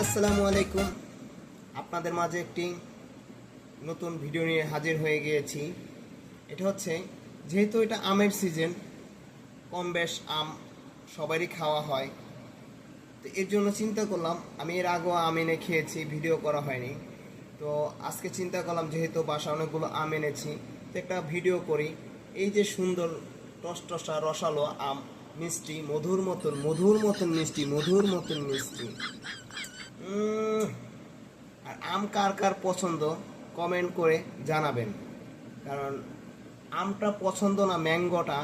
আসসালামু আলাইকুম। আপনাদের মাঝে একটি নতুন ভিডিও নিয়ে হাজির হয়ে গিয়েছি। এটা হচ্ছে, যেহেতু এটা আমের সিজন, কম বেশ আম সবারই খাওয়া হয়, তো এর জন্য চিন্তা করলাম, আমি এর আগেও আম এনে খেয়েছি, ভিডিও করা হয়নি। তো আজকে চিন্তা করলাম, যেহেতু বাসা অনেকগুলো আম এনেছি, তো একটা ভিডিও করি। এই যে সুন্দর টসটসা রসালো আম, মিষ্টি, মধুর মতন মিষ্টি, মধুর মতন মিষ্টি। আর আম কার কার পছন্দ কমেন্ট করে জানাবেন। কারণ আমটা পছন্দ না ম্যাঙ্গোটা,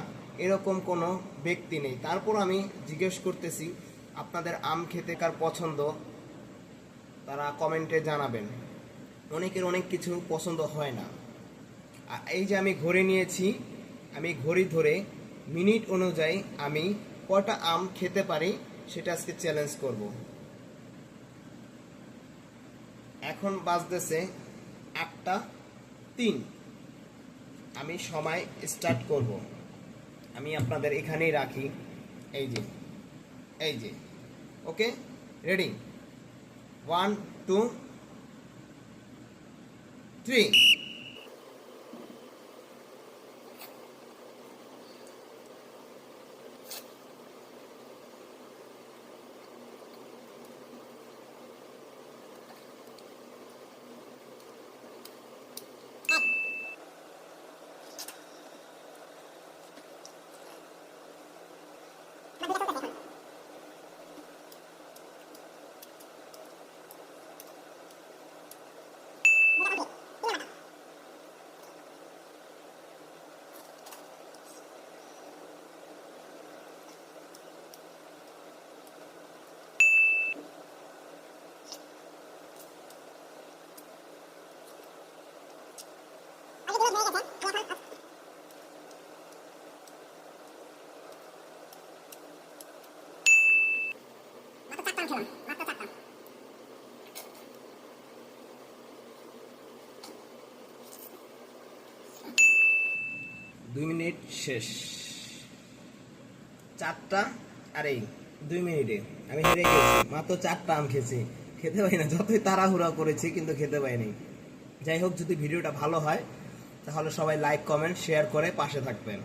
এরকম কোনো ব্যক্তি নেই। তারপর আমি জিজ্ঞেস করতেছি, আপনাদের আম খেতে কার পছন্দ, তারা কমেন্টে জানাবেন। অনেকের অনেক কিছু পছন্দ হয় না। আর এই যে আমি ঘড়ি নিয়েছি, আমি ঘড়ি ধরে মিনিট অনুযায়ী আমি কয়টা আম খেতে পারি সেটা আজকে চ্যালেঞ্জ করব। এখন বাজতেছে 8টা 3। আমি সময় স্টার্ট করব। আমি আপনাদের এখানেই রাখি। এই যে ওকে, রেডি, 1 2 3। দুই মিনিট শেষ। 4টা আর এই 2 মিনিটে আমি হেরে গেছি। মাত্র 4টা আম খেয়েছি, খেতে পাই না। যতই তাড়াহুড়া করেছি কিন্তু খেতে পাইনি। যাই হোক, যদি ভিডিওটা ভালো হয় তাহলে সবাই লাইক কমেন্ট শেয়ার করে পাশে থাকবেন।